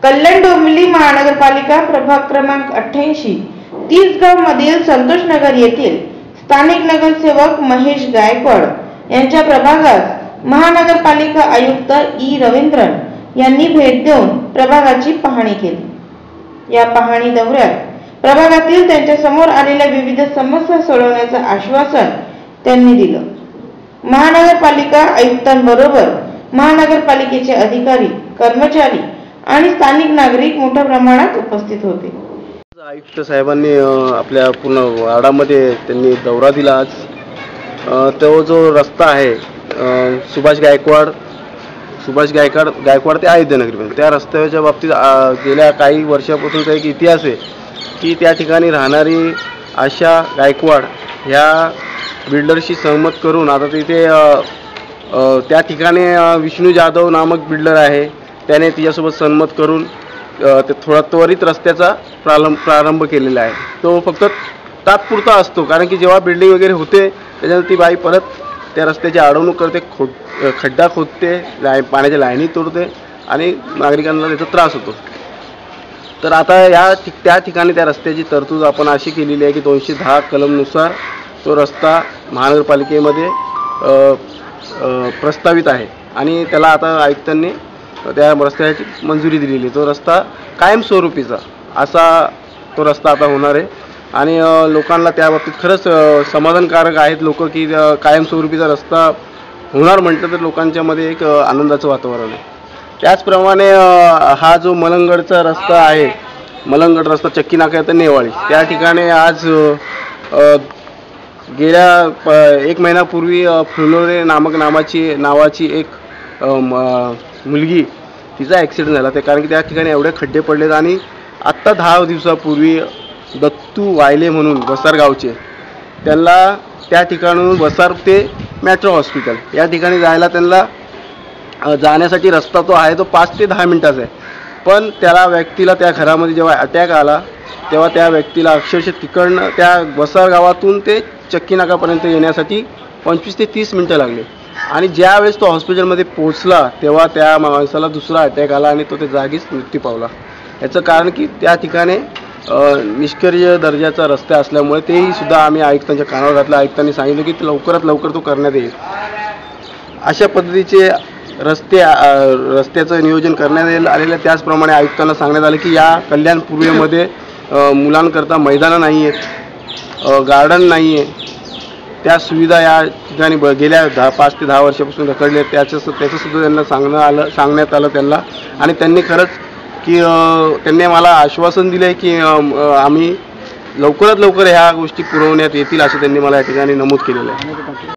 कल्याण डोंबिवली महानगरपालिका प्रभाग क्रमांक 88 तीसगाव मधील संतोष नगर येथील स्थानिक नगरसेवक महेश गायकवाड यांच्या प्रभागात महानगरपालिका आयुक्त ई रवींद्रन यांनी भेट देऊन प्रभागाची पाहणी केली। या पाहणी दौऱ्यात प्रभागातील त्यांच्या समोर आलेल्या विविध समस्या सोडवण्याचं आश्वासन त्यांनी दिलं। महानगरपालिका आयुक्तांबरोबर महानगरपालिकेचे अधिकारी, कर्मचारी आणि स्थानिक नागरिक मोठ्या प्रमाणात उपस्थित होते। आयुक्त साहेबांनी आपल्या पूर्ण वार्डामध्ये त्यांनी दौरा दिला। आज तो जो रस्ता आहे सुभाष गायकवाड ते अयोध्यानगरी, त्या रस्त्याच्या बाबतीत गेल्या काही वर्षापासूनचा एक इतिहास आहे की त्या ठिकाणी राहणारी आशा गायकवाड ह्या बिल्डरशी सहमत करून आता तिथे त्या ठिकाणी विष्णू जाधव नामक बिल्डर आहे, त्याने तिच्यासोबत सहमत करून ते थोडा त्वरित रस्त्याचा प्रारंभ केलेला आहे। तो फक्त तात्पुरता असतो, कारण की जेव्हा बिल्डिंग वगैरे होते त्याच्यानंतर ती बाई परत त्या रस्त्याची अडवणूक करते, खड्डा खोदते, पाण्याच्या लाईनी तोडते आणि नागरिकांना त्याचा त्रास होतो। तर आता त्या ठिकाणी त्या रस्त्याची तरतूद आपण अशी केलेली आहे की 210 कलमनुसार तो रस्ता महानगरपालिकेमध्ये प्रस्तावित आहे आणि त्याला आता आयुक्तांनी त्या रस्त्याची मंजुरी दिलेली। तो रस्ता कायमस्वरूपीचा असा तो रस्ता आता होणार आहे आणि लोकांना त्या बाबतीत खरंच समाधानकारक आहेत लोक की कायमस्वरूपीचा रस्ता होणार म्हटलं तर लोकांच्यामध्ये एक आनंदाचं वातावरण आहे। त्याचप्रमाणे हा जो मलंगडचा रस्ता आहे, मलंगड रस्ता चक्की नाका ते नेवाळी, त्या ठिकाणी आज गेल्या 1 महिन्यापूर्वी फुलोरे नावाची एक मुलगी, तिचा ॲक्सिडेंट झाला, कारण की त्या ठिकाणी एवढे खड्डे पडलेत। आणि आत्ता 10 दिवसापूर्वी दत्तू वायले म्हणून वसार गावचे, त्यांना त्या ठिकाणून वसार ते मेट्रो हॉस्पिटल या ठिकाणी जायला त्यांना जाण्यासाठी रस्ता तो आहे तो 5 ते 10 मिनिटाचा आहे, पण त्याला व्यक्तीला त्या घरामध्ये जेव्हा अटॅक आला तेव्हा त्या व्यक्तीला अक्षरशः तिकडनं त्या वसार गावातून ते चक्की नाकापर्यंत येण्यासाठी 25 ते 30 मिनिटं लागले आणि ज्यावेळेस तो हॉस्पिटलमध्ये पोहोचला तेव्हा त्या माणसाला दुसरा अटॅक आला आणि तो त्या जागीच मृत्यू पावला। याचं कारण की त्या ठिकाणी निष्क्रिय दर्जाचा रस्ता असल्यामुळे तेही सुद्धा आम्ही आयुक्तांच्या कानावर घातलं। आयुक्तांनी सांगितलं की लवकरात लवकर तो करण्यात येईल। अशा पद्धतीचे रस्त्याचं नियोजन करण्यात येईल आलेलं। त्याचप्रमाणे आयुक्तांना सांगण्यात आलं की या कल्याण पूर्वेमध्ये मुलांकरता मैदानं नाही आहेत, गार्डन नाही आहे, त्या सुविधा या ठिकाणी गेल्या 5 ते 10 वर्षापासून रखडले, त्याचंसुद्धा त्यांना सांगण्यात आलं त्यांना। आणि त्यांनी खरंच की त्यांनी मला आश्वासन दिलं आहे की आम्ही लवकरात लवकर ह्या गोष्टी पुरवण्यात येतील असं त्यांनी मला या ठिकाणी नमूद केलेलं आहे।